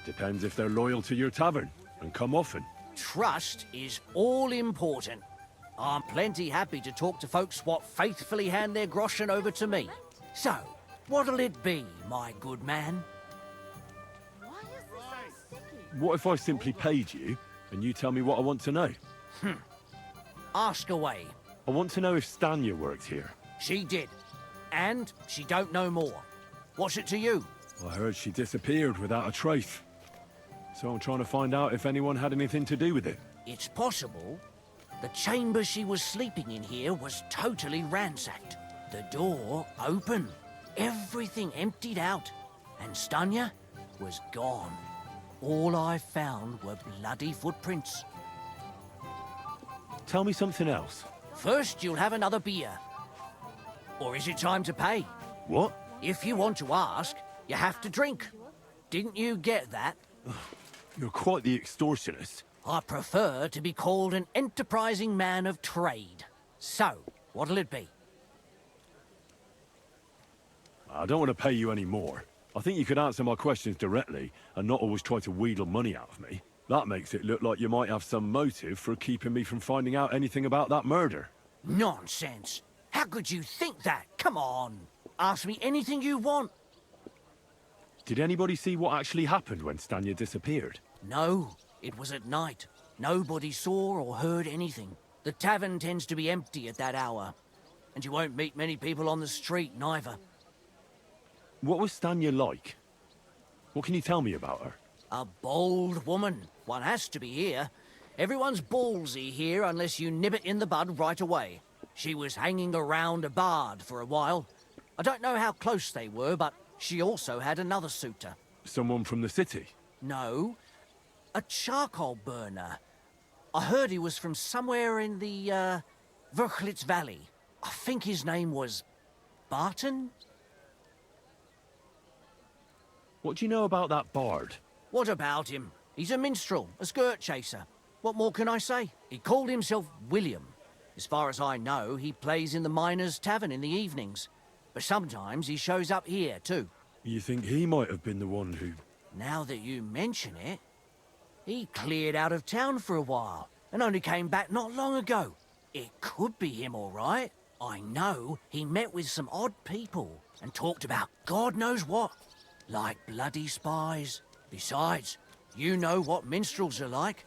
Depends if they're loyal to your tavern and come often. Trust is all important. I'm plenty happy to talk to folks what faithfully hand their groschen over to me. So, what'll it be, my good man? What if I simply paid you and you tell me what I want to know? Ask away. I want to know if Stanya worked here. She did. And she don't know more. What's it to you? I heard she disappeared without a trace. So I'm trying to find out if anyone had anything to do with it. It's possible. The chamber she was sleeping in here was totally ransacked. The door open. Everything emptied out. And Stanya was gone. All I found were bloody footprints. Tell me something else. First, you'll have another beer. Or is it time to pay? What? If you want to ask, you have to drink. Didn't you get that? You're quite the extortionist. I prefer to be called an enterprising man of trade. So, what'll it be? I don't want to pay you any more. I think you could answer my questions directly and not always try to wheedle money out of me. That makes it look like you might have some motive for keeping me from finding out anything about that murder. Nonsense. How could you think that? Come on. Ask me anything you want. Did anybody see what actually happened when Stanya disappeared? No, it was at night. Nobody saw or heard anything. The tavern tends to be empty at that hour. And you won't meet many people on the street, neither. What was Stanya like? What can you tell me about her? A bold woman. One has to be here. Everyone's ballsy here unless you nib it in the bud right away. She was hanging around a bard for a while. I don't know how close they were, but she also had another suitor. Someone from the city? No, a charcoal burner. I heard he was from somewhere in the, Verchlitz Valley. I think his name was Barton? What do you know about that bard? What about him? He's a minstrel, a skirt chaser. What more can I say? He called himself William. As far as I know, he plays in the miners' tavern in the evenings. But sometimes he shows up here, too. You think he might have been the one who... Now that you mention it, he cleared out of town for a while and only came back not long ago. It could be him, all right. I know he met with some odd people and talked about God knows what, like bloody spies. Besides, you know what minstrels are like.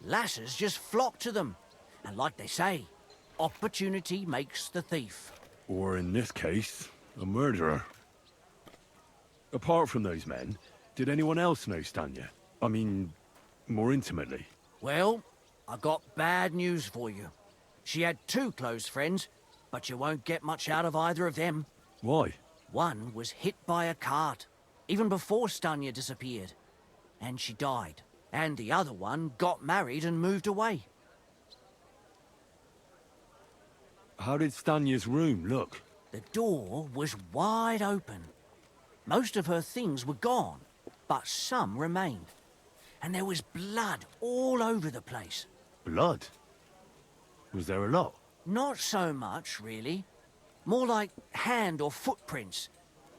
Lasses just flock to them. And like they say, opportunity makes the thief. Or in this case, a murderer. Apart from those men, did anyone else know Stanya? I mean, more intimately. Well, I got bad news for you. She had two close friends, but you won't get much out of either of them. Why? One was hit by a cart, even before Stanya disappeared. And she died. And the other one got married and moved away. How did Stanya's room look? The door was wide open. Most of her things were gone, but some remained. And there was blood all over the place. Blood? Was there a lot? Not so much, really. More like hand or footprints.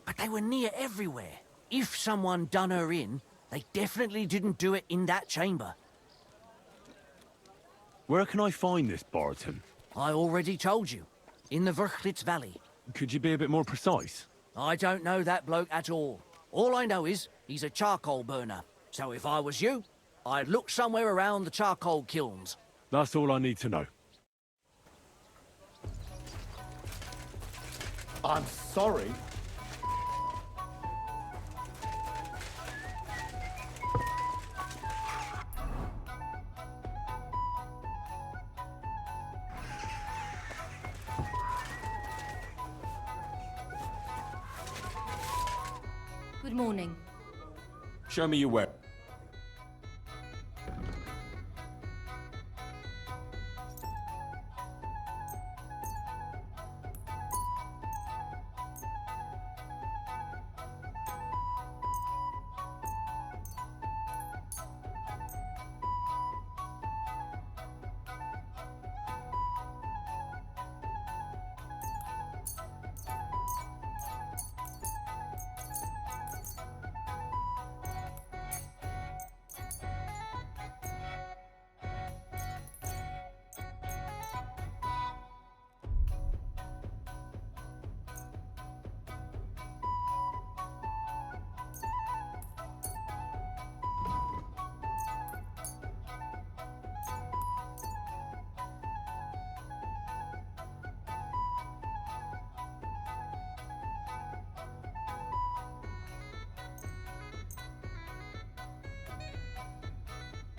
But they were near everywhere. If someone done her in, they definitely didn't do it in that chamber. Where can I find this Barton? I already told you. In the Verchlitz Valley. Could you be a bit more precise? I don't know that bloke at all. All I know is he's a charcoal burner. So if I was you, I'd look somewhere around the charcoal kilns. That's all I need to know. I'm sorry. Good morning. Show me your weapon.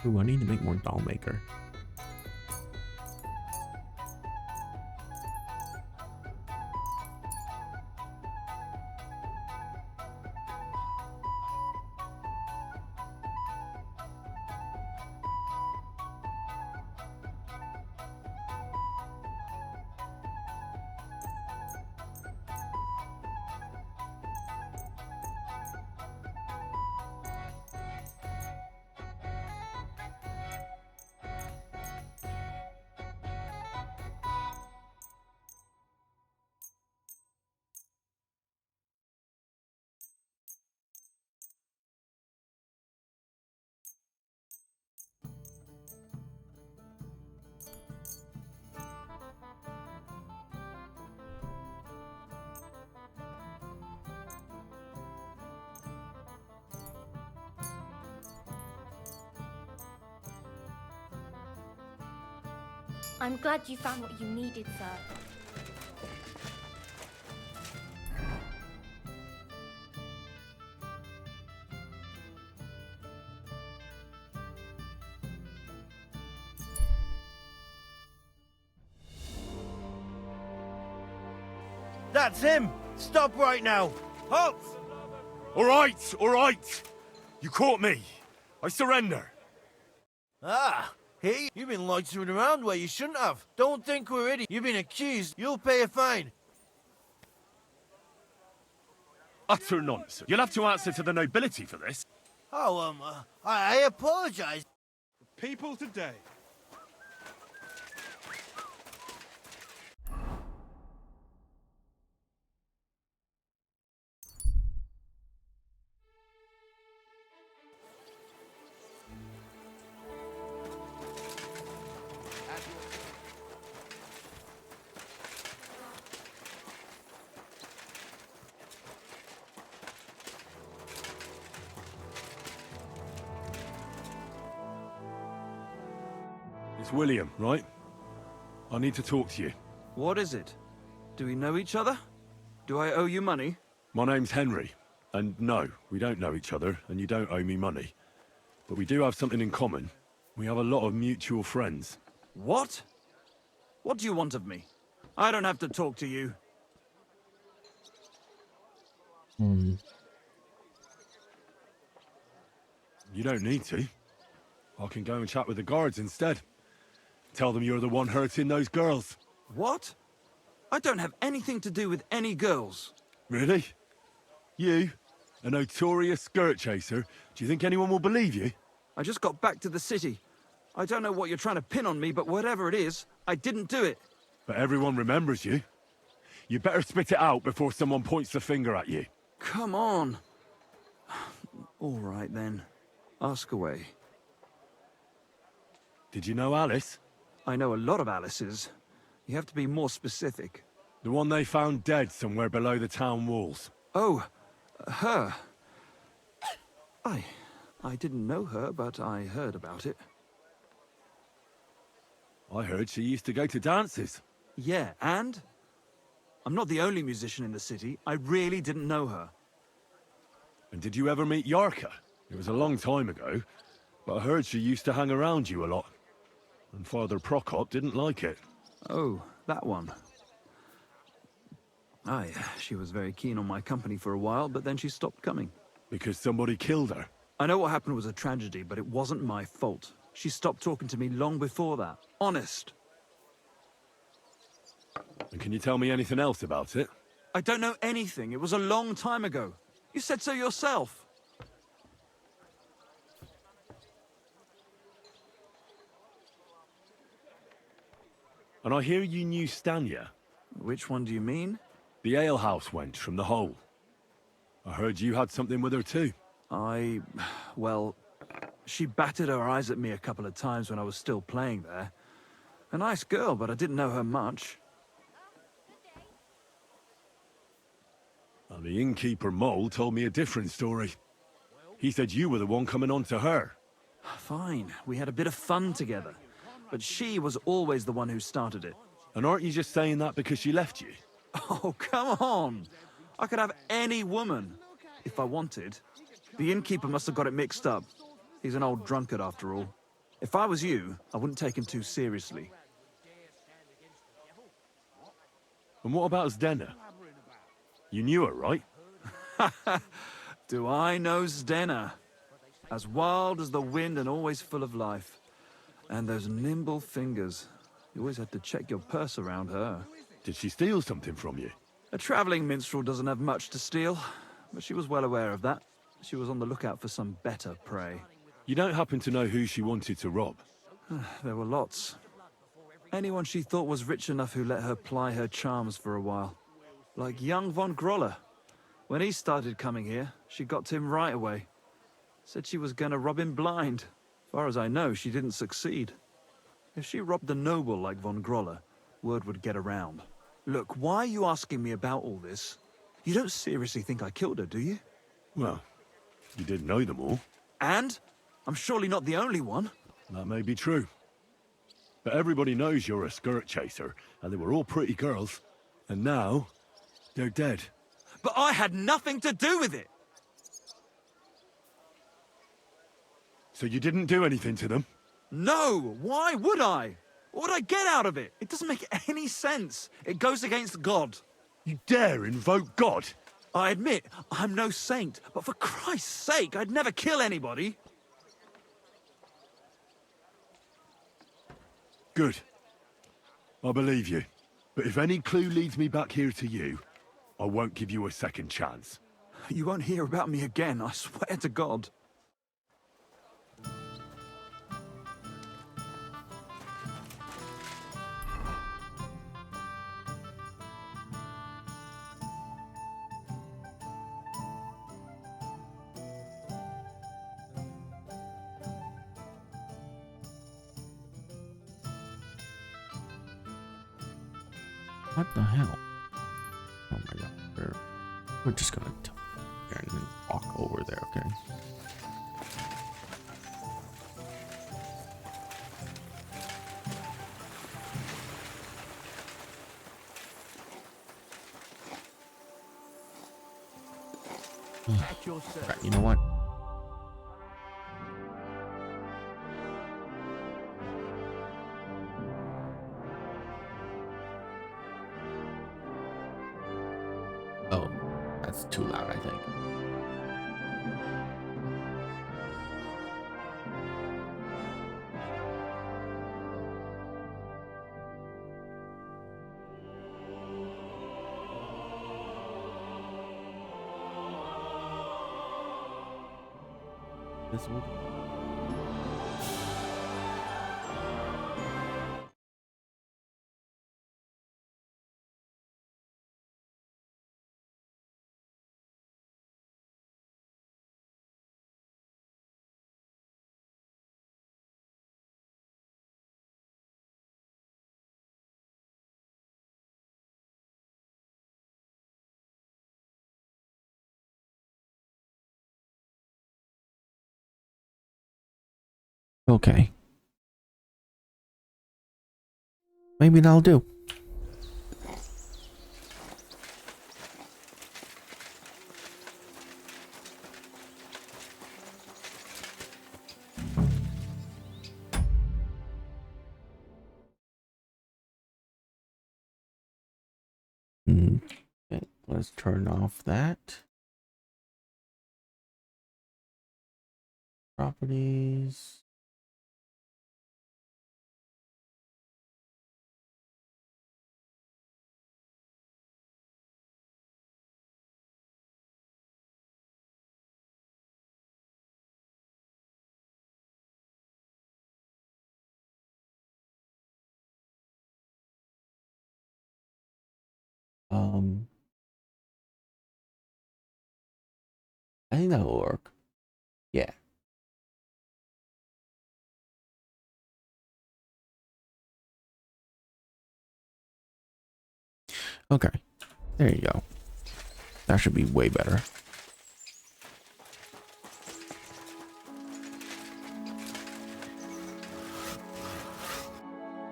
Ooh, I need to make more doll maker. I'm glad you found what you needed, sir. That's him! Stop right now! Halt! All right. You caught me. I surrender. Ah, hey, you've been loitering around where you shouldn't have. Don't think we're idiots. You've been accused. You'll pay a fine. Utter nonsense. You'll have to answer to the nobility for this. Oh, I apologize. People today. It's William, right? I need to talk to you. What is it? Do we know each other? Do I owe you money? My name's Henry, and no, we don't know each other, and you don't owe me money. But we do have something in common. We have a lot of mutual friends. What? What do you want of me? I don't have to talk to you. You don't need to. I can go and chat with the guards instead. Tell them you're the one hurting those girls. What? I don't have anything to do with any girls. Really? You? A notorious skirt chaser? Do you think anyone will believe you? I just got back to the city. I don't know what you're trying to pin on me, but whatever it is, I didn't do it. But everyone remembers you. You better spit it out before someone points the finger at you. Come on. All right, then. Ask away. Did you know Alice? I know a lot of Alice's. You have to be more specific. The one they found dead somewhere below the town walls. Oh, her. I didn't know her, but I heard about it. I heard she used to go to dances. Yeah, and? I'm not the only musician in the city. I really didn't know her. And did you ever meet Yarka? It was a long time ago, but I heard she used to hang around you a lot. And Father Prokop didn't like it. Oh, that one. Aye, she was very keen on my company for a while, but then she stopped coming. Because somebody killed her. I know what happened was a tragedy, but it wasn't my fault. She stopped talking to me long before that. Honest. And can you tell me anything else about it? I don't know anything. It was a long time ago. You said so yourself. And I hear you knew Stanya. Which one do you mean? The alehouse wench from the hole. I heard you had something with her too. Well, she batted her eyes at me a couple of times when I was still playing there. A nice girl, but I didn't know her much. And the innkeeper Mole told me a different story. He said you were the one coming on to her. Fine, we had a bit of fun together. But she was always the one who started it. And aren't you just saying that because she left you? Oh, come on! I could have any woman, if I wanted. The innkeeper must have got it mixed up. He's an old drunkard after all. If I was you, I wouldn't take him too seriously. And what about Zdena? You knew her, right? Do I know Zdena? As wild as the wind and always full of life. And those nimble fingers. You always had to check your purse around her. Did she steal something from you? A traveling minstrel doesn't have much to steal, but she was well aware of that. She was on the lookout for some better prey. You don't happen to know who she wanted to rob? There were lots. Anyone she thought was rich enough who let her ply her charms for a while. Like young von Groller. When he started coming here, she got him right away. Said she was gonna rob him blind. As far as I know, she didn't succeed. If she robbed a noble like von Groller, word would get around. Look, why are you asking me about all this? You don't seriously think I killed her, do you? Well, you did know them all. And? I'm surely not the only one. That may be true. But everybody knows you're a skirt chaser, and they were all pretty girls. And now, they're dead. But I had nothing to do with it! So you didn't do anything to them? No! Why would I? What would I get out of it? It doesn't make any sense. It goes against God. You dare invoke God? I admit, I'm no saint, but for Christ's sake, I'd never kill anybody. Good. I believe you. But if any clue leads me back here to you, I won't give you a second chance. You won't hear about me again, I swear to God. What the hell? Oh my god. We're just gonna and then walk over there, okay? Right, you know what? Oh, that's too loud, I think. This will okay. Maybe that'll do. Okay, let's turn off that. Properties. I think that'll work. Yeah. Okay. There you go. That should be way better.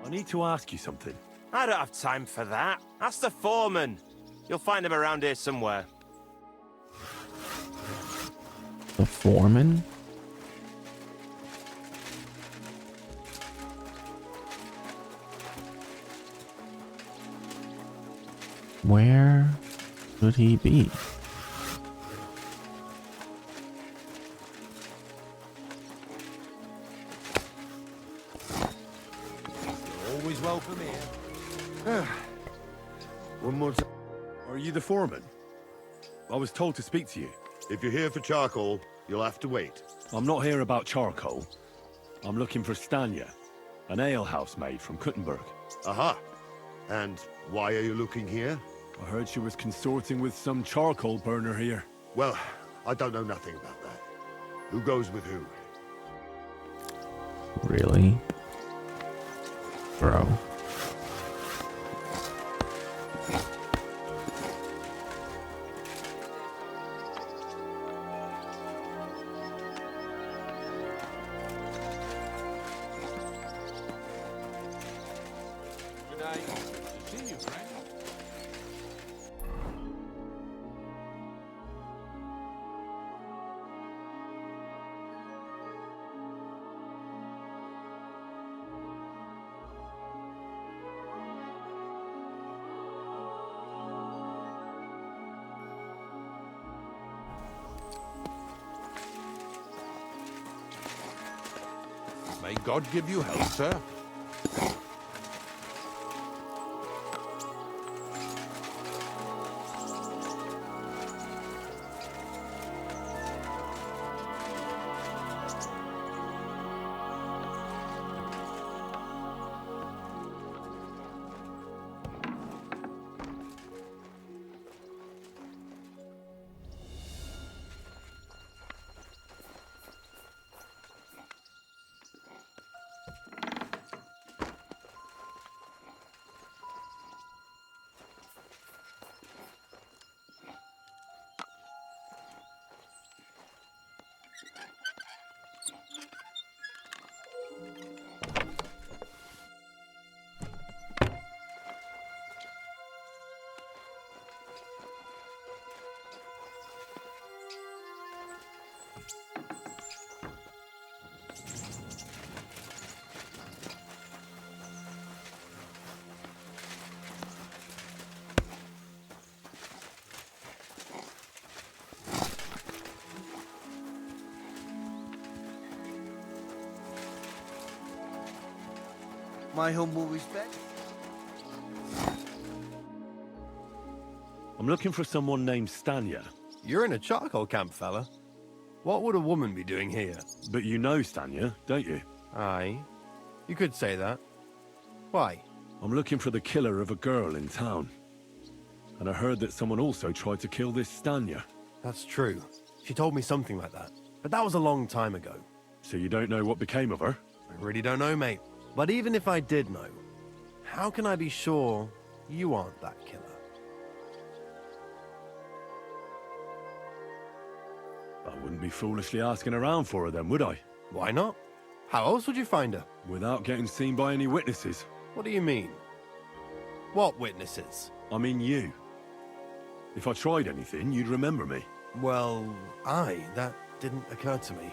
I need to ask you something. I don't have time for that. Ask the foreman. You'll find him around here somewhere. The foreman? Where could he be? Always welcome here. One more time. Are you the foreman? I was told to speak to you. If you're here for charcoal, you'll have to wait. I'm not here about charcoal. I'm looking for Stanya, an alehouse maid from Kuttenberg. Aha. And why are you looking here? I heard she was consorting with some charcoal burner here. Well, I don't know nothing about that. Who goes with who? Really? Bro. May God give you health, sir. My humble respect. I'm looking for someone named Stanya. You're in a charcoal camp, fella. What would a woman be doing here? But you know Stanya, don't you? Aye. You could say that. Why? I'm looking for the killer of a girl in town. And I heard that someone also tried to kill this Stanya. That's true. She told me something like that. But that was a long time ago. So you don't know what became of her? I really don't know, mate. But even if I did know, how can I be sure you aren't that killer? I wouldn't be foolishly asking around for her then, would I? Why not? How else would you find her? Without getting seen by any witnesses. What do you mean? What witnesses? I mean you. If I tried anything, you'd remember me. Well, that didn't occur to me.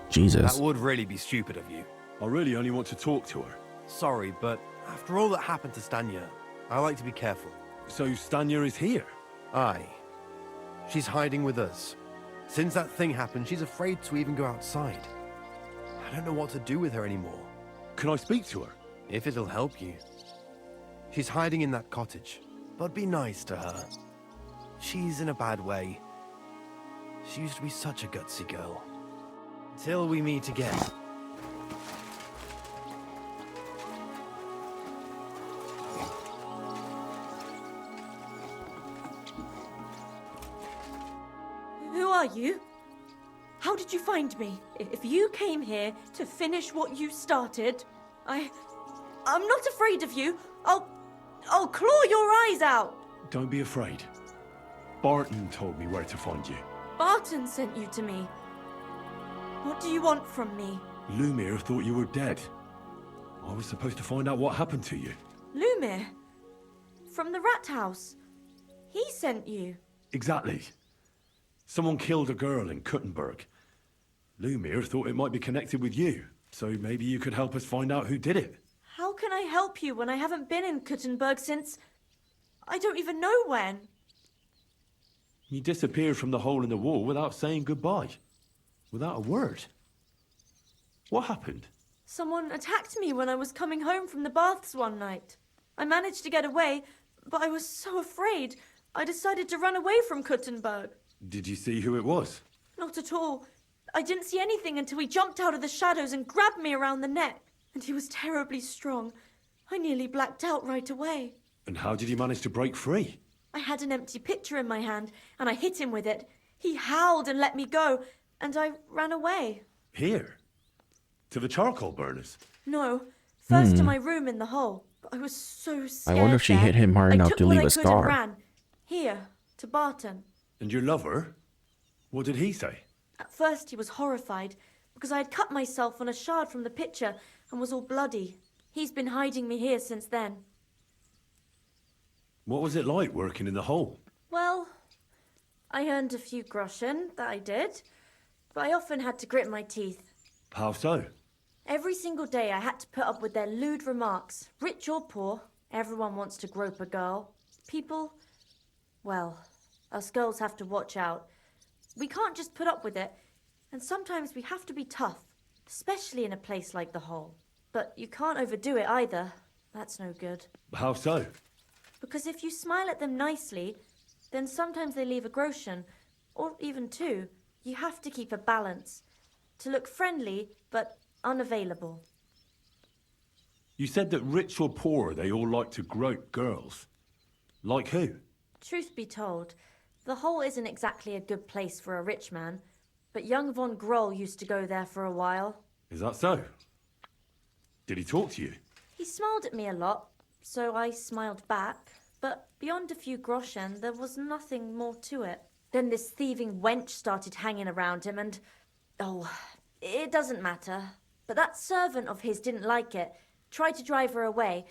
Jesus. That would really be stupid of you. I really only want to talk to her. Sorry, but after all that happened to Stanya, I like to be careful. So Stanya is here? Aye. She's hiding with us. Since that thing happened, she's afraid to even go outside. I don't know what to do with her anymore. Can I speak to her? If it'll help you. She's hiding in that cottage, but be nice to her. She's in a bad way. She used to be such a gutsy girl. Till we meet again. Who are you? How did you find me? If you came here to finish what you started, I'm not afraid of you. I'll claw your eyes out. Don't be afraid. Barton told me where to find you. Barton sent you to me. What do you want from me? Lumir thought you were dead. I was supposed to find out what happened to you. Lumir? From the rat house. He sent you. Exactly. Someone killed a girl in Kuttenberg. Lumir thought it might be connected with you, so maybe you could help us find out who did it. How can I help you when I haven't been in Kuttenberg since... I don't even know when. You disappeared from the hole in the wall without saying goodbye. Without a word. What happened? Someone attacked me when I was coming home from the baths one night. I managed to get away, but I was so afraid. I decided to run away from Kuttenberg. Did you see who it was? Not at all. I didn't see anything until he jumped out of the shadows and grabbed me around the neck. And he was terribly strong. I nearly blacked out right away. And how did you manage to break free? I had an empty pitcher in my hand, and I hit him with it. He howled and let me go, and I ran away. Here? To the charcoal burners? No, first to my room in the hole. But I was so scared. I wonder if she hit him hard enough to leave a scar. I took what I could and ran. Here, to Barton. And your lover? What did he say? At first he was horrified, because I had cut myself on a shard from the pitcher and was all bloody. He's been hiding me here since then. What was it like working in the hole? Well, I earned a few groschen, that I did. But I often had to grit my teeth. How so? Every single day I had to put up with their lewd remarks. Rich or poor, everyone wants to grope a girl. People, well, us girls have to watch out. We can't just put up with it, and sometimes we have to be tough, especially in a place like the hole. But you can't overdo it either. That's no good. How so? Because if you smile at them nicely, then sometimes they leave a groschen, or even two. You have to keep a balance. To look friendly, but unavailable. You said that rich or poor, they all like to grope girls. Like who? Truth be told, the hole isn't exactly a good place for a rich man, but young von Groll used to go there for a while. Is that so? Did he talk to you? He smiled at me a lot, so I smiled back, but beyond a few groschen, there was nothing more to it. Then this thieving wench started hanging around him and... oh, it doesn't matter. But that servant of his didn't like it, tried to drive her away,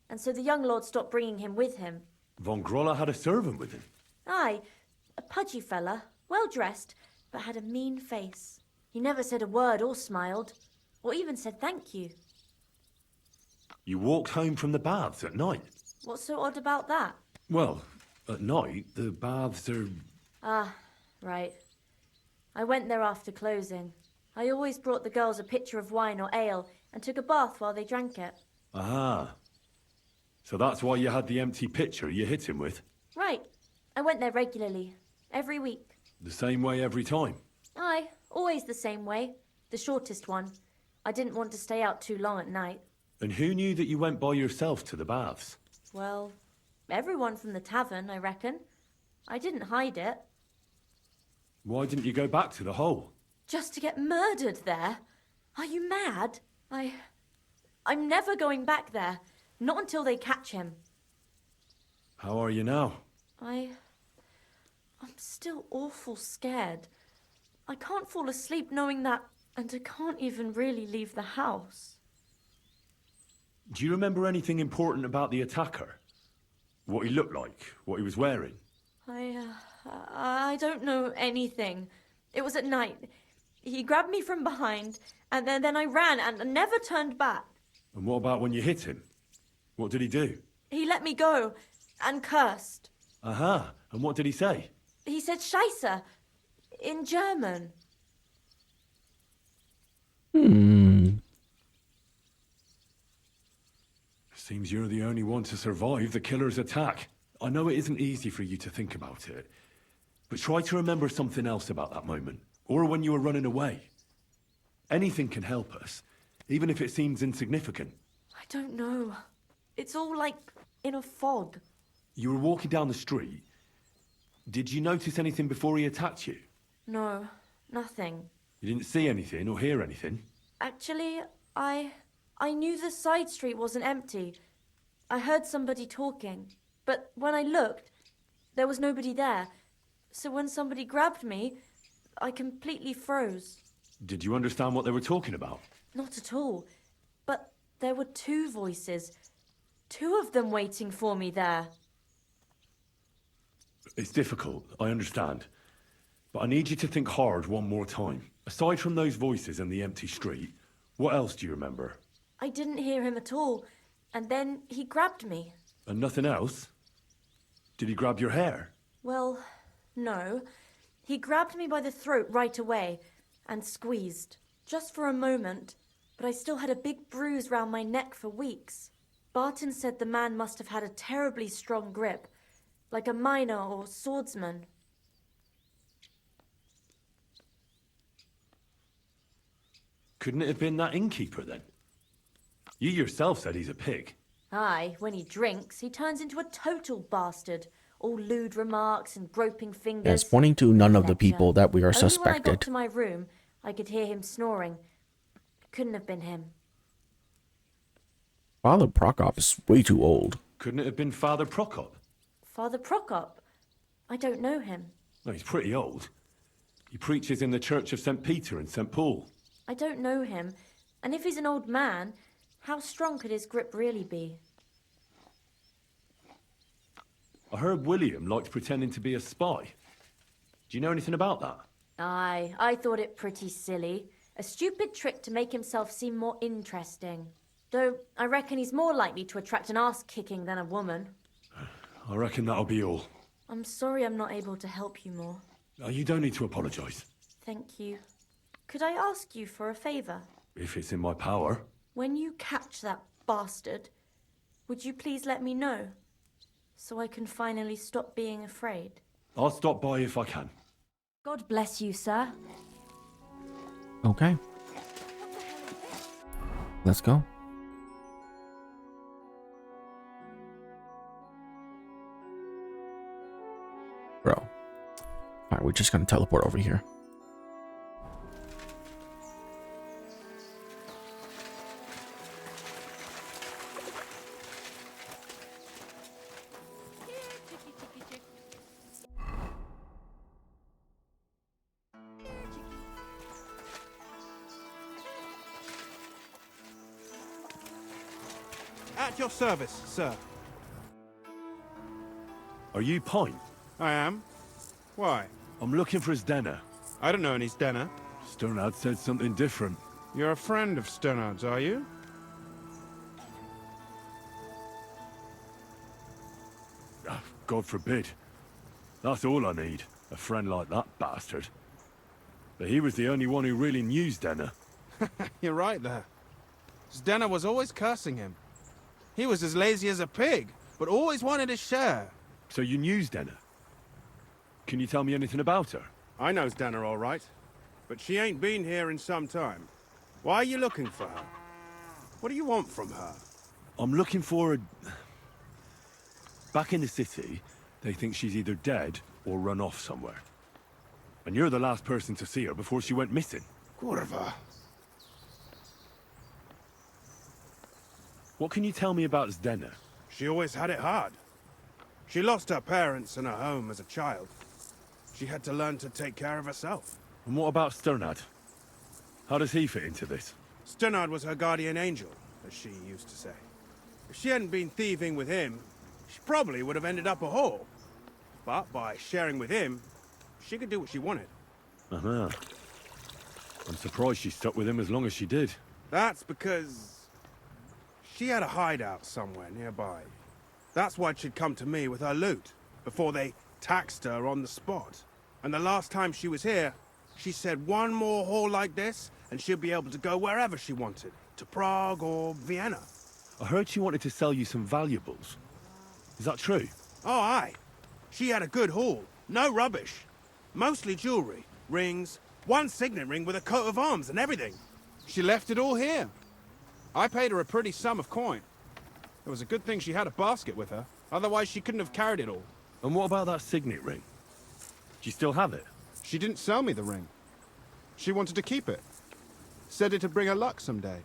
and so the young lord stopped bringing him with him. Von Groller had a servant with him? Aye, a pudgy fella, well-dressed, but had a mean face. He never said a word or smiled, or even said thank you. You walked home from the baths at night? What's so odd about that? Well, at night, the baths are... Ah, right. I went there after closing. I always brought the girls a pitcher of wine or ale and took a bath while they drank it. Ah. So that's why you had the empty pitcher you hit him with? Right. I went there regularly, every week. The same way every time? Aye, always the same way. The shortest one. I didn't want to stay out too long at night. And who knew that you went by yourself to the baths? Well, everyone from the tavern, I reckon. I didn't hide it. Why didn't you go back to the hole? Just to get murdered there? Are you mad? I'm never going back there. Not until they catch him. How are you now? I'm still awful scared. I can't fall asleep knowing that, and I can't even really leave the house. Do you remember anything important about the attacker? What he looked like? What he was wearing? I don't know anything. It was at night. He grabbed me from behind, and then I ran and never turned back. And what about when you hit him? What did he do? He let me go and cursed. Aha. And what did he say? He said Scheisse in German. Seems you're the only one to survive the killer's attack. I know it isn't easy for you to think about it, but try to remember something else about that moment, or when you were running away. Anything can help us, even if it seems insignificant. I don't know. It's all like in a fog. You were walking down the street. Did you notice anything before he attacked you? No, nothing. You didn't see anything or hear anything? Actually, I knew the side street wasn't empty. I heard somebody talking, but when I looked, there was nobody there. So when somebody grabbed me, I completely froze. Did you understand what they were talking about? Not at all. But there were two voices. Two of them waiting for me there. It's difficult, I understand. But I need you to think hard one more time. Aside from those voices and the empty street, what else do you remember? I didn't hear him at all, and then he grabbed me. And nothing else? Did he grab your hair? Well, no. He grabbed me by the throat right away and squeezed, just for a moment, but I still had a big bruise round my neck for weeks. Barton said the man must have had a terribly strong grip, like a miner or swordsman. Couldn't it have been that innkeeper then? You yourself said he's a pig. Aye, when he drinks, he turns into a total bastard. All lewd remarks and groping fingers. Yes, pointing to none of the people that we are Only when I got suspected. to my room, I could hear him snoring. Couldn't have been him. Father Prokop is way too old. Couldn't it have been Father Prokop? Father Prokop? I don't know him. No, he's pretty old. He preaches in the Church of St. Peter and St. Paul. I don't know him. And if he's an old man, how strong could his grip really be? I heard William liked pretending to be a spy. Do you know anything about that? Aye, I thought it pretty silly. A stupid trick to make himself seem more interesting. Though I reckon he's more likely to attract an ass-kicking than a woman. I reckon that'll be all. I'm sorry I'm not able to help you more. You don't need to apologise. Thank you. Could I ask you for a favour? If it's in my power. When you catch that bastard, would you please let me know? So I can finally stop being afraid. I'll stop by if I can. God bless you, sir. Okay. Let's go. Bro. Alright, we're just gonna teleport over here. At your service, sir. Are you Pine? I am. Why? I'm looking for his denner. I don't know any Stenner. Sternad said something different. You're a friend of Sternard's, are you? God forbid. That's all I need. A friend like that bastard. But he was the only one who really knew Denner. You're right there. Stenner was always cursing him. He was as lazy as a pig, but always wanted his share. So you knew Denner? Can you tell me anything about her? I know Stenner all right, but she ain't been here in some time. Why are you looking for her? What do you want from her? I'm looking for a... Back in the city, they think she's either dead or run off somewhere. And you're the last person to see her before she went missing. Kurva. What can you tell me about Zdenna? She always had it hard. She lost her parents and her home as a child. She had to learn to take care of herself. And what about Sternad? How does he fit into this? Sternard was her guardian angel, as she used to say. If she hadn't been thieving with him, she probably would have ended up a whore. But by sharing with him, she could do what she wanted. Uh-huh. I'm surprised she stuck with him as long as she did. That's because she had a hideout somewhere nearby. That's why she'd come to me with her loot, before they taxed her on the spot. And the last time she was here, she said one more haul like this, and she'd be able to go wherever she wanted, to Prague or Vienna. I heard she wanted to sell you some valuables. Is that true? Oh, aye. She had a good haul. No rubbish. Mostly jewelry, rings, one signet ring with a coat of arms and everything. She left it all here. I paid her a pretty sum of coin. It was a good thing she had a basket with her. Otherwise, she couldn't have carried it all. And what about that signet ring? Do you still have it? She didn't sell me the ring. She wanted to keep it. Said it'd bring her luck someday.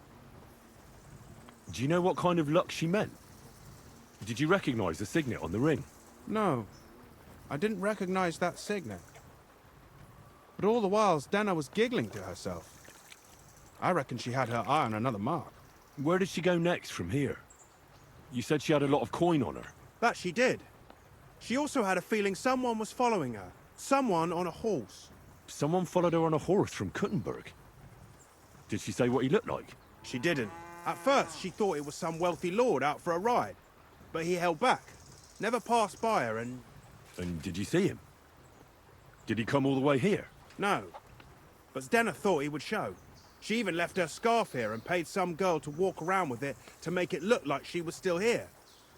Do you know what kind of luck she meant? Did you recognize the signet on the ring? No. I didn't recognize that signet. But all the while, Dana was giggling to herself. I reckon she had her eye on another mark. Where did she go next from here? You said she had a lot of coin on her. That she did. She also had a feeling someone was following her. Someone on a horse. Someone followed her on a horse from Kuttenberg. Did she say what he looked like? She didn't. At first, she thought it was some wealthy lord out for a ride. But he held back. Never passed by her and... And did you see him? Did he come all the way here? No. But Zdenna thought he would show. She even left her scarf here and paid some girl to walk around with it to make it look like she was still here.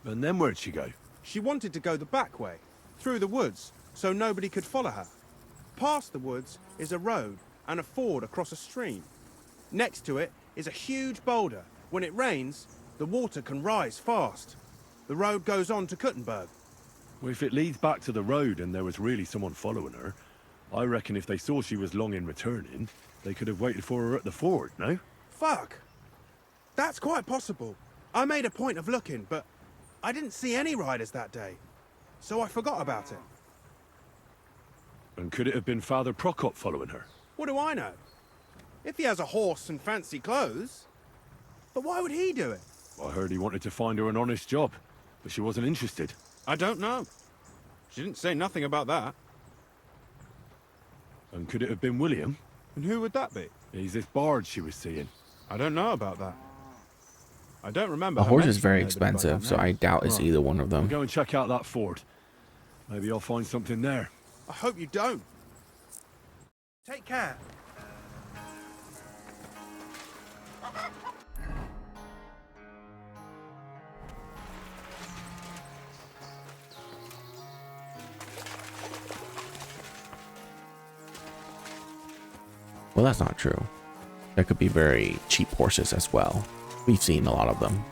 And then where'd she go? She wanted to go the back way, through the woods, so nobody could follow her. Past the woods is a road and a ford across a stream. Next to it is a huge boulder. When it rains, the water can rise fast. The road goes on to Kuttenberg. Well, if it leads back to the road and there was really someone following her, I reckon if they saw she was long in returning, they could have waited for her at the ford, no? Fuck! That's quite possible. I made a point of looking, but I didn't see any riders that day, so I forgot about it. And could it have been Father Prokop following her? What do I know? If he has a horse and fancy clothes. But why would he do it? I heard he wanted to find her an honest job, but she wasn't interested. I don't know. She didn't say nothing about that. And could it have been William? And who would that be? He's this bard she was seeing. I don't know about that. I don't remember. The her horse is very mentioning anybody by expensive, that so I name. doubt it's Right. either one of I'll them. go and check out that ford. Maybe I'll find something there. I hope you don't. Take care. Well, that's not true. There could be very cheap horses as well. We've seen a lot of them.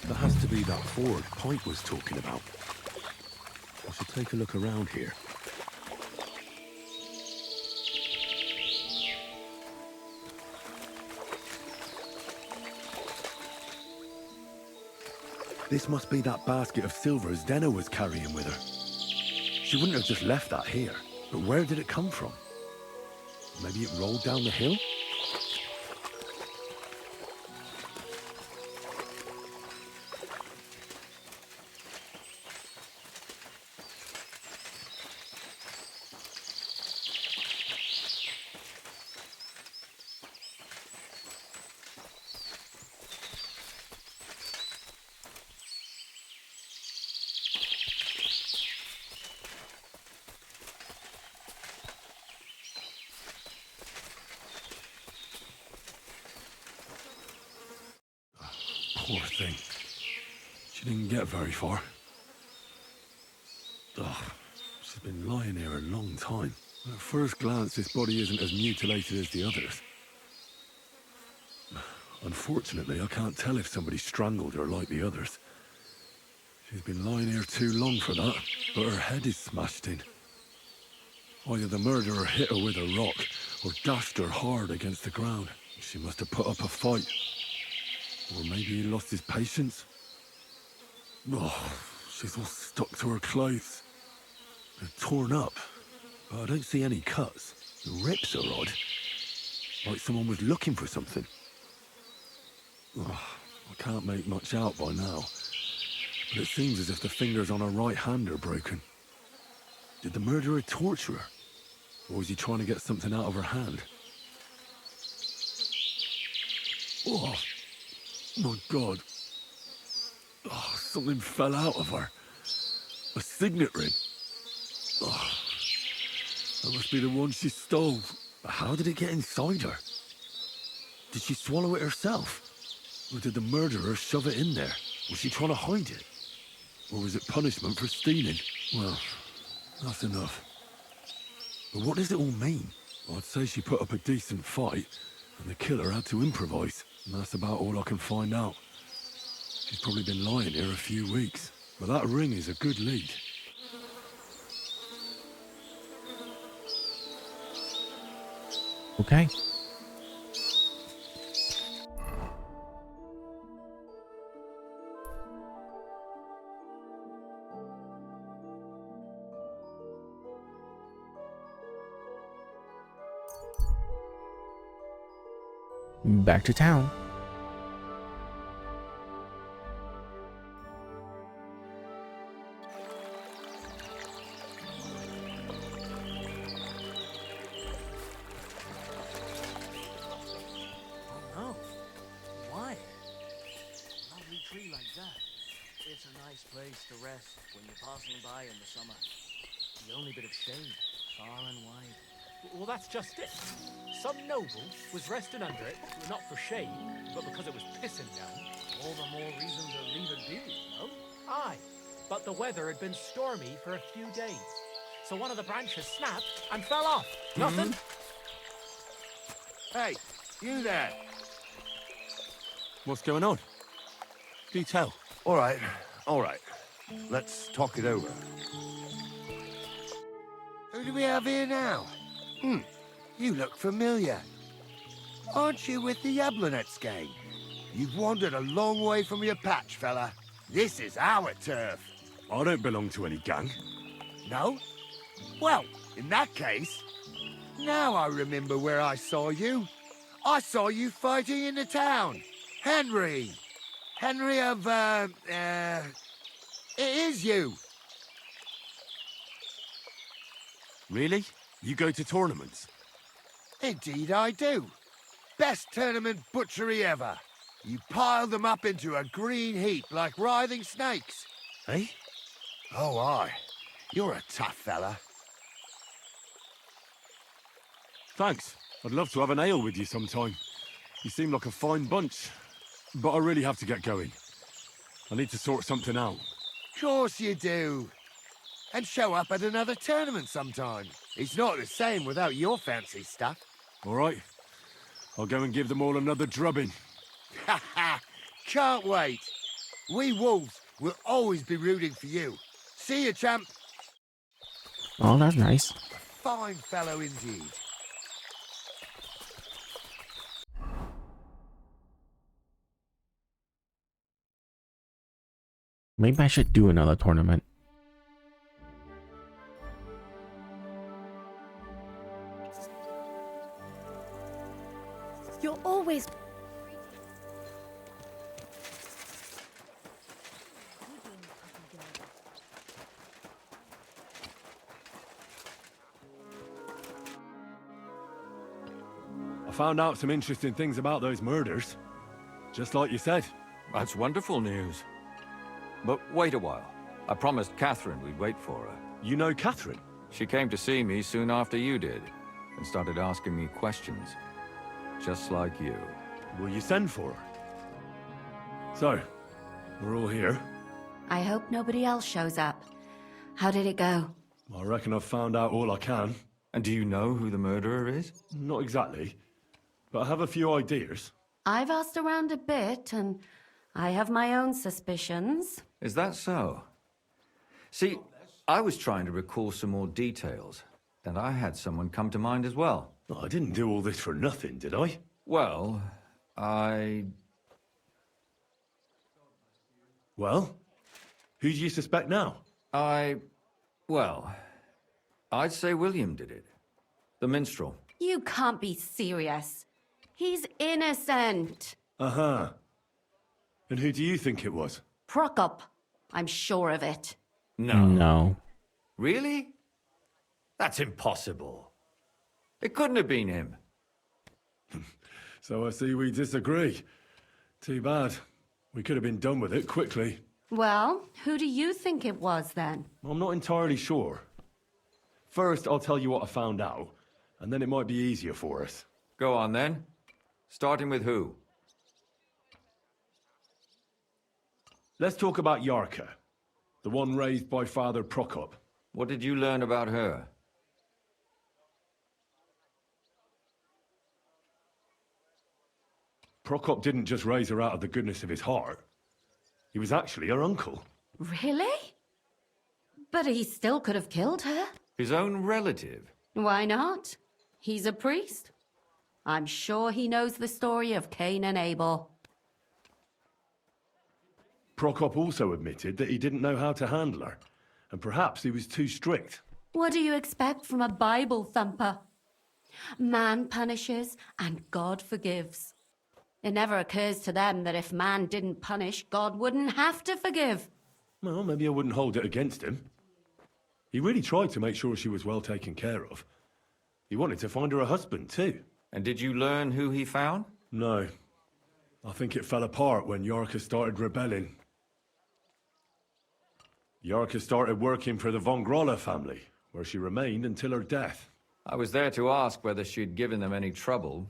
There has to be that ford Pike was talking about. I should take a look around here. This must be that basket of silver Zdenna was carrying with her. She wouldn't have just left that here. But where did it come from? Maybe it rolled down the hill? Poor thing. She didn't get very far. Ugh, she's been lying here a long time. At first glance, this body isn't as mutilated as the others. Unfortunately, I can't tell if somebody strangled her like the others. She's been lying here too long for that, but her head is smashed in. Either the murderer hit her with a rock, or dashed her hard against the ground. She must have put up a fight. Or maybe he lost his patience. Oh, she's all stuck to her clothes. They're torn up, but I don't see any cuts. The rips are odd. Like someone was looking for something. Oh, I can't make much out by now. But it seems as if the fingers on her right hand are broken. Did the murderer torture her? Or was he trying to get something out of her hand? Oh, my God. Oh, something fell out of her. A signet ring. Oh, that must be the one she stole. But how did it get inside her? Did she swallow it herself? Or did the murderer shove it in there? Was she trying to hide it? Or was it punishment for stealing? Well, that's enough. But what does it all mean? I'd say she put up a decent fight, and the killer had to improvise. And that's about all I can find out. She's probably been lying here a few weeks. But that ring is a good lead. Okay. Back to town. Oh, why? A lovely tree like that. It's a nice place to rest when you're passing by in the summer. The only bit of shade, far and wide. Well, that's just it. Some noble was resting under it, not for shade, but because it was pissing down. All the more reason to leave it be, no? Aye, but the weather had been stormy for a few days. So one of the branches snapped and fell off. Nothing? Hey, you there? What's going on? Do tell. All right, all right. Let's talk it over. Who do we have here now? You look familiar. Aren't you with the Yablonets gang? You've wandered a long way from your patch, fella. This is our turf. I don't belong to any gang. No? Well, in that case, now I remember where I saw you. I saw you fighting in the town. Henry. Henry of, it is you. Really? You go to tournaments? Indeed I do. Best tournament butchery ever. You pile them up into a green heap like writhing snakes. Eh? Oh, aye. You're a tough fella. Thanks. I'd love to have an ale with you sometime. You seem like a fine bunch. But I really have to get going. I need to sort something out. Course you do. And show up at another tournament sometime. It's not the same without your fancy stuff. All right. I'll go and give them all another drubbing. Ha ha! Can't wait. We wolves will always be rooting for you. See you, champ. Oh, that's nice. A fine fellow indeed. Maybe I should do another tournament. You're always... I found out some interesting things about those murders. Just like you said. That's wonderful news. But wait a while. I promised Catherine we'd wait for her. You know Catherine? She came to see me soon after you did, and started asking me questions. Just like you. Will you send for her? So, we're all here. I hope nobody else shows up. How did it go? I reckon I've found out all I can. And do you know who the murderer is? Not exactly, but I have a few ideas. I've asked around a bit, and I have my own suspicions. Is that so? See, I was trying to recall some more details, and I had someone come to mind as well. I didn't do all this for nothing, did I? Well, Well? Who do you suspect now? Well, I'd say William did it. The minstrel. You can't be serious. He's innocent. Uh-huh. And who do you think it was? Prokop. I'm sure of it. No. No. Really? That's impossible. It couldn't have been him. So I see we disagree. Too bad. We could have been done with it quickly. Well, who do you think it was then? I'm not entirely sure. First, I'll tell you what I found out, and then it might be easier for us. Go on then. Starting with who? Let's talk about Yarka, the one raised by Father Prokop. What did you learn about her? Prokop didn't just raise her out of the goodness of his heart. He was actually her uncle. Really? But he still could have killed her. His own relative? Why not? He's a priest. I'm sure he knows the story of Cain and Abel. Prokop also admitted that he didn't know how to handle her, and perhaps he was too strict. What do you expect from a Bible thumper? Man punishes and God forgives. It never occurs to them that if man didn't punish, God wouldn't have to forgive. Well, maybe I wouldn't hold it against him. He really tried to make sure she was well taken care of. He wanted to find her a husband, too. And did you learn who he found? No. I think it fell apart when Yarka started rebelling. Yarka started working for the Von Grolla family, where she remained until her death. I was there to ask whether she'd given them any trouble,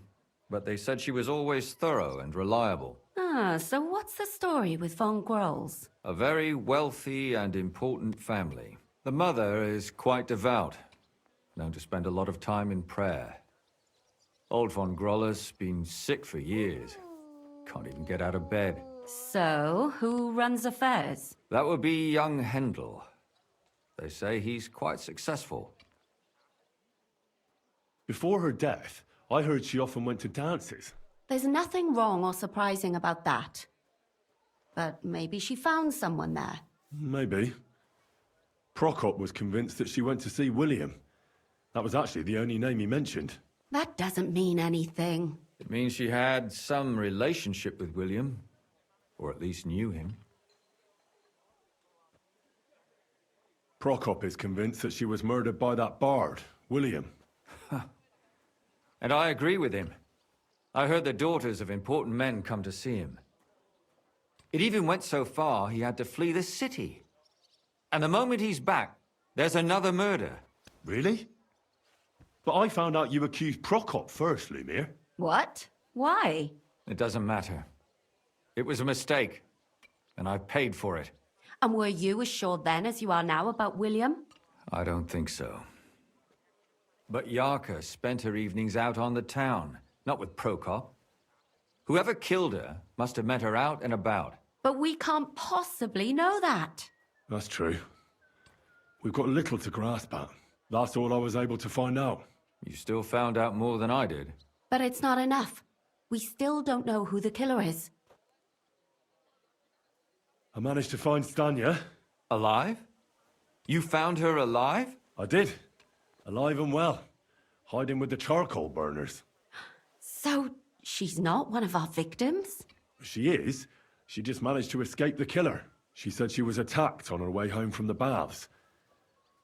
but they said she was always thorough and reliable. Ah, so what's the story with Von Grolls? A very wealthy and important family. The mother is quite devout, known to spend a lot of time in prayer. Old Von Grolla's been sick for years. Can't even get out of bed. So, who runs affairs? That would be young Hendel. They say he's quite successful. Before her death, I heard she often went to dances. There's nothing wrong or surprising about that. But maybe she found someone there. Maybe. Prokop was convinced that she went to see William. That was actually the only name he mentioned. That doesn't mean anything. It means she had some relationship with William, or at least knew him. Prokop is convinced that she was murdered by that bard, William. And I agree with him. I heard the daughters of important men come to see him. It even went so far he had to flee the city. And the moment he's back, there's another murder. Really? But I found out you accused Prokop first, Lumir. What? Why? It doesn't matter. It was a mistake, and I paid for it. And were you as sure then as you are now about William? I don't think so. But Yarka spent her evenings out on the town, not with Prokop. Whoever killed her must have met her out and about. But we can't possibly know that. That's true. We've got little to grasp at. That's all I was able to find out. You still found out more than I did. But it's not enough. We still don't know who the killer is. I managed to find Stanya. Alive? You found her alive? I did. Alive and well. Hiding with the charcoal burners. So, she's not one of our victims? She is. She just managed to escape the killer. She said she was attacked on her way home from the baths.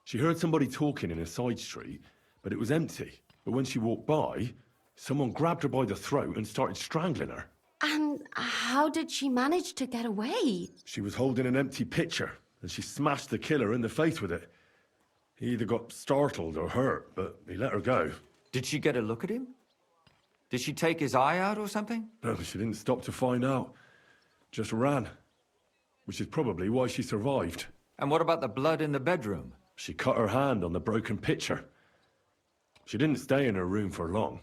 She heard somebody talking in a side street, but it was empty. But when she walked by, someone grabbed her by the throat and started strangling her. And how did she manage to get away? She was holding an empty pitcher, and she smashed the killer in the face with it. He either got startled or hurt, but he let her go. Did she get a look at him? Did she take his eye out or something? No, she didn't stop to find out. Just ran. Which is probably why she survived. And what about the blood in the bedroom? She cut her hand on the broken pitcher. She didn't stay in her room for long.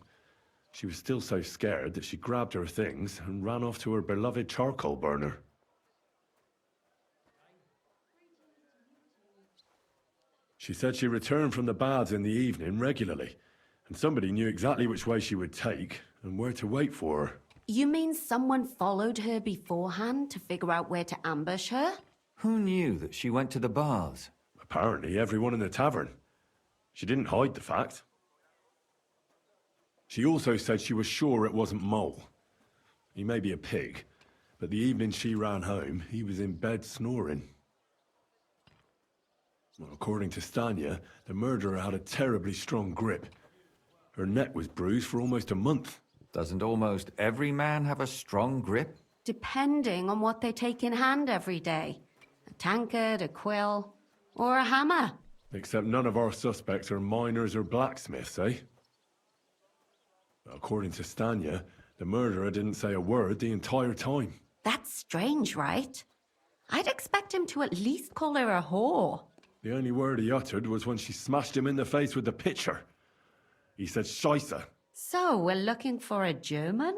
She was still so scared that she grabbed her things and ran off to her beloved charcoal burner. She said she returned from the baths in the evening regularly, and somebody knew exactly which way she would take and where to wait for her. You mean someone followed her beforehand to figure out where to ambush her? Who knew that she went to the baths? Apparently everyone in the tavern. She didn't hide the fact. She also said she was sure it wasn't Mole. He may be a pig, but the evening she ran home, he was in bed snoring. Well, according to Stanya, the murderer had a terribly strong grip. Her neck was bruised for almost a month. Doesn't almost every man have a strong grip? Depending on what they take in hand every day. A tankard, a quill, or a hammer. Except none of our suspects are miners or blacksmiths, eh? According to Stanya, the murderer didn't say a word the entire time. That's strange, right? I'd expect him to at least call her a whore. The only word he uttered was when she smashed him in the face with the pitcher. He said Scheisse. So, we're looking for a German?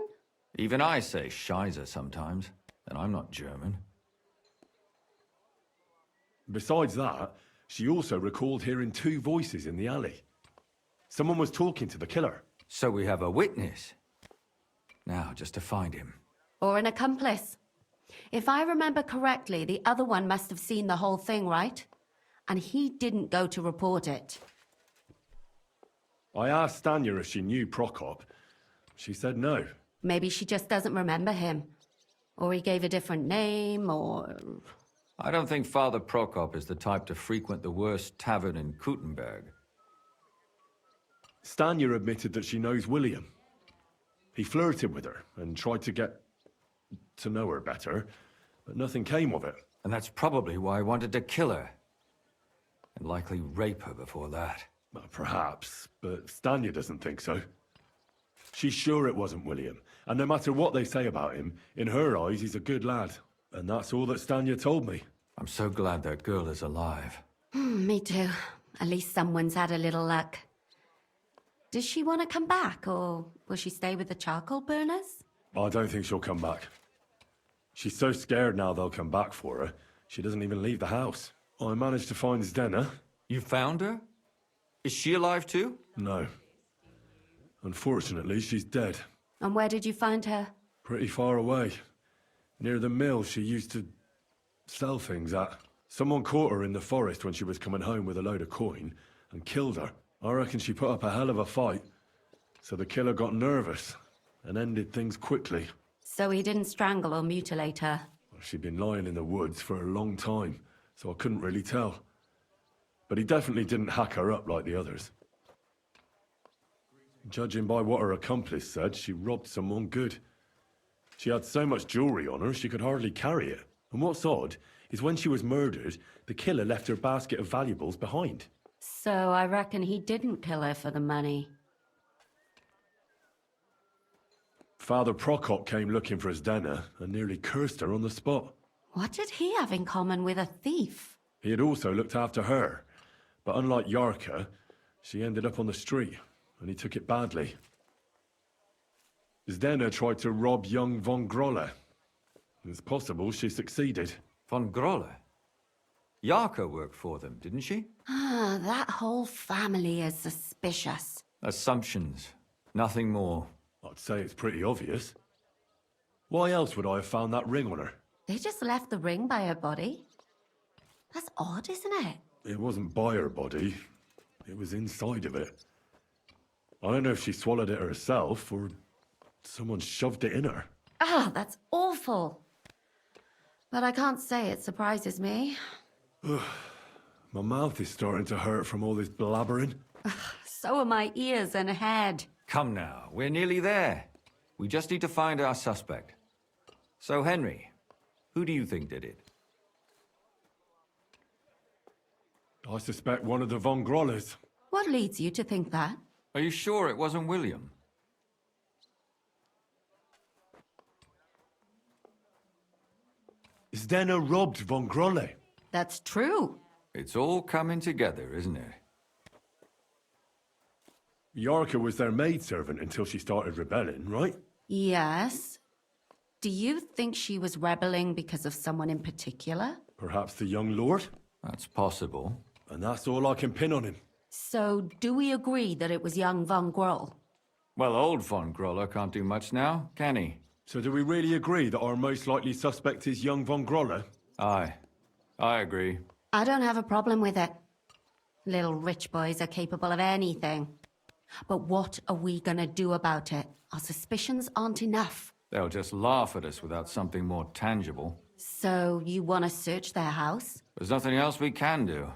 Even I say Scheisse sometimes, and I'm not German. Besides that, she also recalled hearing two voices in the alley. Someone was talking to the killer. So we have a witness. Now, just to find him. Or an accomplice. If I remember correctly, the other one must have seen the whole thing, right? And he didn't go to report it. I asked Stanya if she knew Prokop. She said no. Maybe she just doesn't remember him. Or he gave a different name, or... I don't think Father Prokop is the type to frequent the worst tavern in Kuttenberg. Stanya admitted that she knows William. He flirted with her and tried to get to know her better, but nothing came of it. And that's probably why I wanted to kill her. And likely rape her before that. Well, perhaps, but Stanya doesn't think so. She's sure it wasn't William, and no matter what they say about him, in her eyes he's a good lad. And that's all that Stanya told me. I'm so glad that girl is alive. Me too. At least someone's had a little luck. Does she want to come back, or will she stay with the charcoal burners? I don't think she'll come back. She's so scared now they'll come back for her, she doesn't even leave the house. I managed to find Zdena. You found her? Is she alive too? No. Unfortunately, she's dead. And where did you find her? Pretty far away. Near the mill she used to sell things at. Someone caught her in the forest when she was coming home with a load of coin and killed her. I reckon she put up a hell of a fight. So the killer got nervous and ended things quickly. So he didn't strangle or mutilate her? She'd been lying in the woods for a long time, so I couldn't really tell. But he definitely didn't hack her up like the others. Judging by what her accomplice said, she robbed someone good. She had so much jewelry on her, she could hardly carry it. And what's odd is when she was murdered, the killer left her basket of valuables behind. So I reckon he didn't kill her for the money. Father Prokop came looking for Zdena and nearly cursed her on the spot. What did he have in common with a thief? He had also looked after her, but unlike Yarka, she ended up on the street, and he took it badly. Zdena tried to rob young von Grolle. It's possible she succeeded. Von Grolle? Yarka worked for them, didn't she? Ah, that whole family is suspicious. Assumptions. Nothing more. I'd say it's pretty obvious. Why else would I have found that ring on her? They just left the ring by her body? That's odd, isn't it? It wasn't by her body. It was inside of it. I don't know if she swallowed it herself or someone shoved it in her. Ah, that's awful. But I can't say it surprises me. My mouth is starting to hurt from all this blabbering. So are my ears and head. Come now, we're nearly there. We just need to find our suspect. So, Henry, who do you think did it? I suspect one of the von Grolles. What leads you to think that? Are you sure it wasn't William? Zdena robbed von Grolle. That's true. It's all coming together, isn't it? Yarka was their maidservant until she started rebelling, right? Yes. Do you think she was rebelling because of someone in particular? Perhaps the young lord? That's possible. And that's all I can pin on him. So, do we agree that it was young von Groll? Well, old von Grolle can't do much now, can he? So do we really agree that our most likely suspect is young von Grolle? Aye. I agree. I don't have a problem with it. Little rich boys are capable of anything. But what are we gonna do about it? Our suspicions aren't enough. They'll just laugh at us without something more tangible. So, you want to search their house? There's nothing else we can do.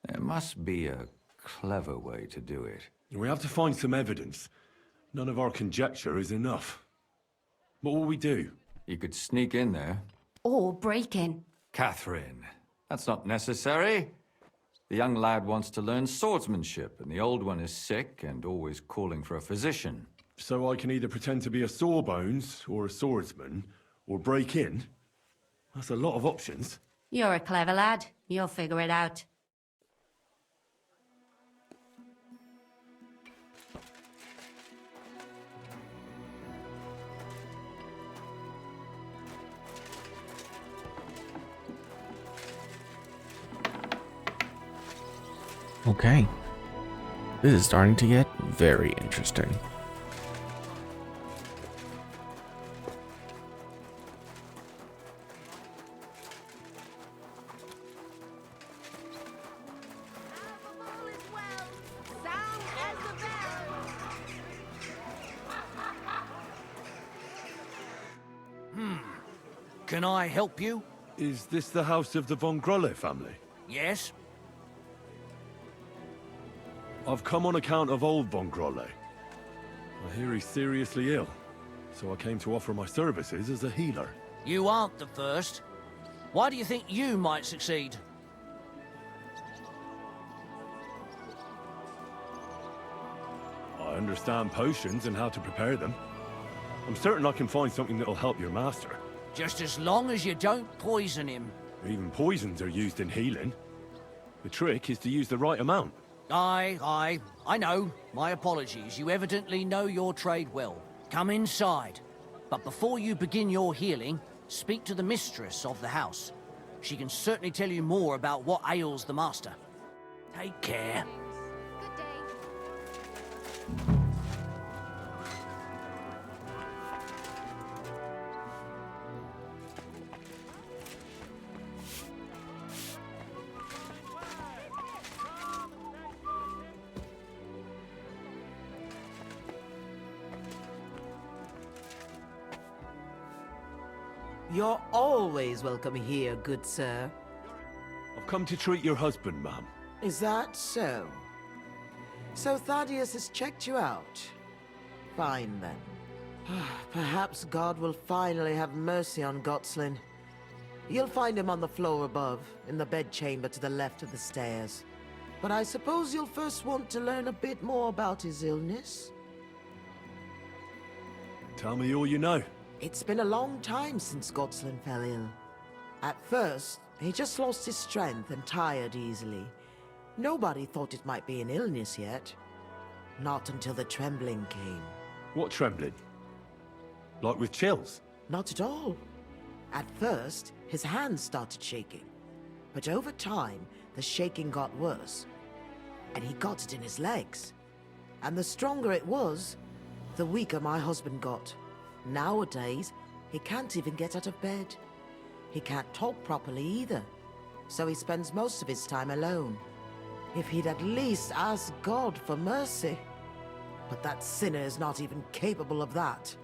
There must be a clever way to do it. We have to find some evidence. None of our conjecture is enough. What will we do? You could sneak in there. Or break in. Catherine, that's not necessary. The young lad wants to learn swordsmanship, and the old one is sick and always calling for a physician. So I can either pretend to be a sawbones or a swordsman, or break in? That's a lot of options. You're a clever lad. You'll figure it out. Okay. This is starting to get very interesting. Can I help you? Is this the house of the Von Grolle family? Yes? I've come on account of old Von Grolle. I hear he's seriously ill, so I came to offer my services as a healer. You aren't the first. Why do you think you might succeed? I understand potions and how to prepare them. I'm certain I can find something that'll help your master. Just as long as you don't poison him. Even poisons are used in healing. The trick is to use the right amount. I know. My apologies. You evidently know your trade well. Come inside. But before you begin your healing, speak to the mistress of the house. She can certainly tell you more about what ails the master. Take care. You're always welcome here, good sir. I've come to treat your husband, ma'am. Is that so? So Thaddeus has checked you out? Fine then. Perhaps God will finally have mercy on Gotslin. You'll find him on the floor above, in the bedchamber to the left of the stairs. But I suppose you'll first want to learn a bit more about his illness? Tell me all you know. It's been a long time since Gotslin fell ill. At first, he just lost his strength and tired easily. Nobody thought it might be an illness yet. Not until the trembling came. What trembling? Like with chills? Not at all. At first, his hands started shaking. But over time, the shaking got worse. And he got it in his legs. And the stronger it was, the weaker my husband got. Nowadays, he can't even get out of bed. He can't talk properly either, so he spends most of his time alone. If he'd at least ask God for mercy. But that sinner is not even capable of that.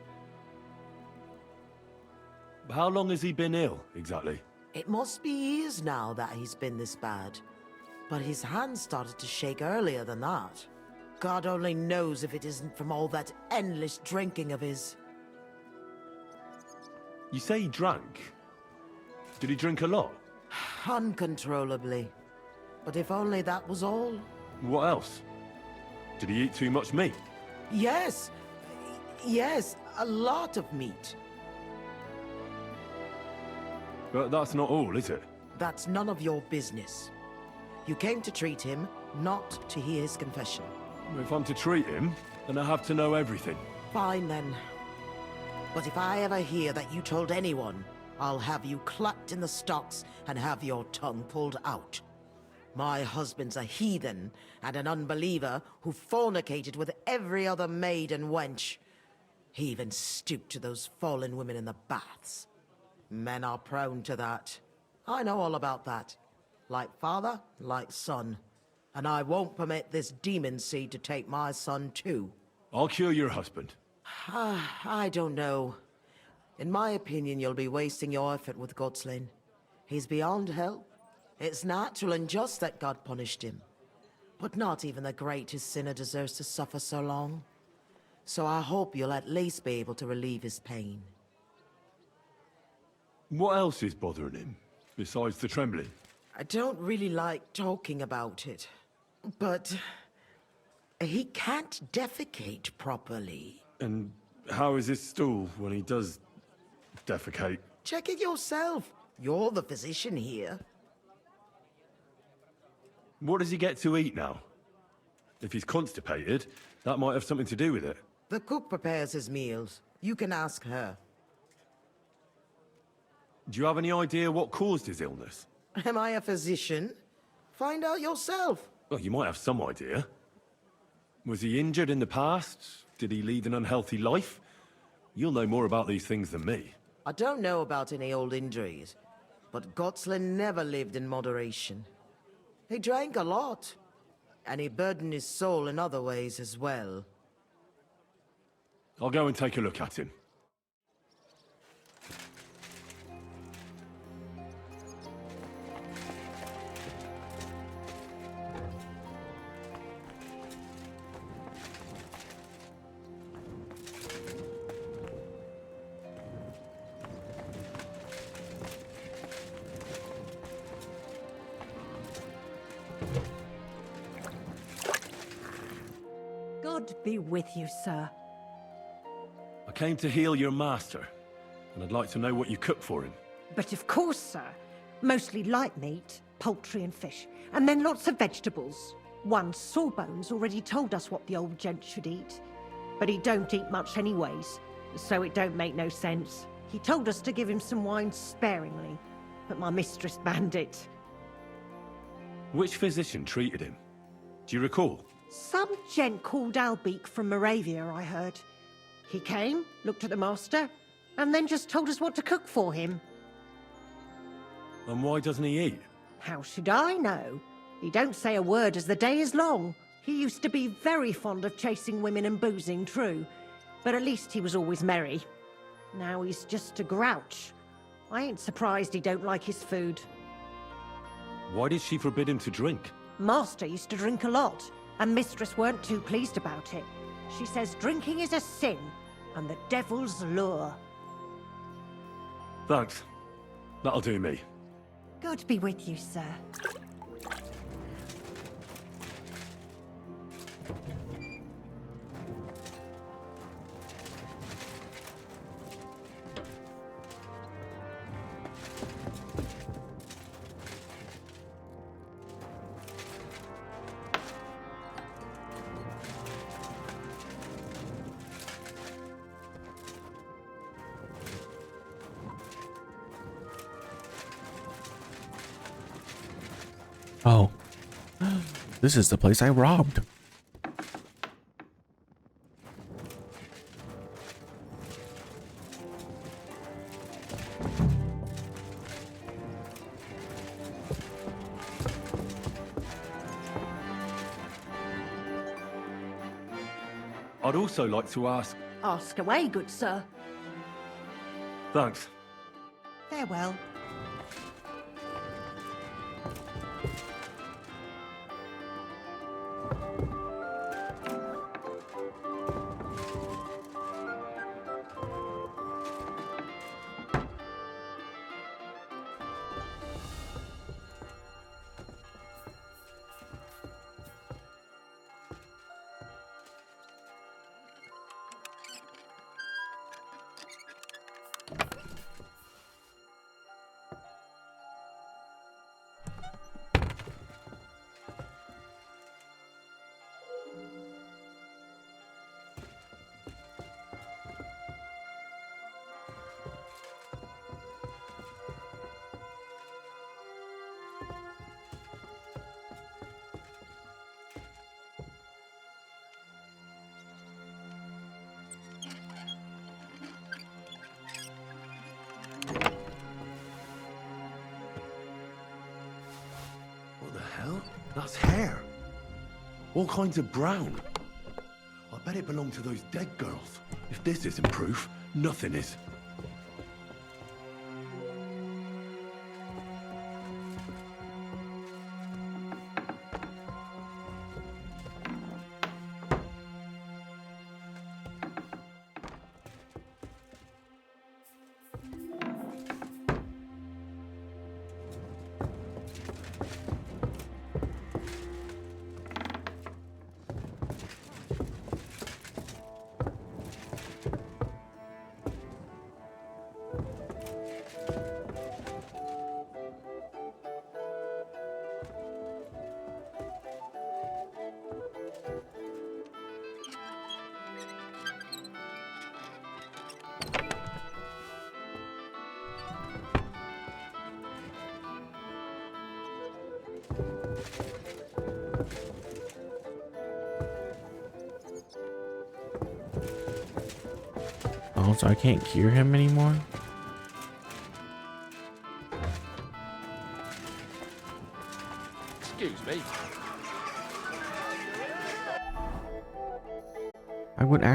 How long has he been ill, exactly? It must be years now that he's been this bad. But his hands started to shake earlier than that. God only knows if it isn't from all that endless drinking of his. You say he drank? Did he drink a lot? Uncontrollably. But if only that was all. What else? Did he eat too much meat? Yes. Yes, a lot of meat. But that's not all, is it? That's none of your business. You came to treat him, not to hear his confession. If I'm to treat him, then I have to know everything. Fine then. But if I ever hear that you told anyone, I'll have you clapped in the stocks and have your tongue pulled out. My husband's a heathen and an unbeliever who fornicated with every other maid and wench. He even stooped to those fallen women in the baths. Men are prone to that. I know all about that. Like father, like son. And I won't permit this demon seed to take my son too. I'll cure your husband. I don't know. In my opinion, you'll be wasting your effort with Gotslin. He's beyond help. It's natural and just that God punished him. But not even the greatest sinner deserves to suffer so long. So I hope you'll at least be able to relieve his pain. What else is bothering him, besides the trembling? I don't really like talking about it, but he can't defecate properly. And how is his stool when he does defecate? Check it yourself. You're the physician here. What does he get to eat now? If he's constipated, that might have something to do with it. The cook prepares his meals. You can ask her. Do you have any idea what caused his illness? Am I a physician? Find out yourself. Well, you might have some idea. Was he injured in the past? Did he lead an unhealthy life? You'll know more about these things than me. I don't know about any old injuries, but Gotslin never lived in moderation. He drank a lot, and he burdened his soul in other ways as well. I'll go and take a look at him. be with you, sir. I came to heal your master, and I'd like to know what you cook for him. But of course, sir. Mostly light meat, poultry and fish, and then lots of vegetables. One Sawbones already told us what the old gent should eat. But he don't eat much anyways, so it don't make no sense. He told us to give him some wine sparingly, but my mistress banned it. Which physician treated him? Do you recall? Some gent called Albeek from Moravia, I heard. He came, looked at the master, and then just told us what to cook for him. And why doesn't he eat? How should I know? He don't say a word as the day is long. He used to be very fond of chasing women and boozing, true, but at least he was always merry. Now he's just a grouch. I ain't surprised he don't like his food. Why did she forbid him to drink? Master used to drink a lot, and mistress weren't too pleased about it. She says drinking is a sin, and the devil's lure. Thanks. That'll do me. God be with you, sir. Oh. This is the place I robbed. I'd also like to ask... Ask away, good sir. Thanks. Farewell. What the hell? That's hair. All kinds of brown. I bet it belonged to those dead girls. If this isn't proof, nothing is. Oh, so I can't cure him anymore? Excuse me. I would actually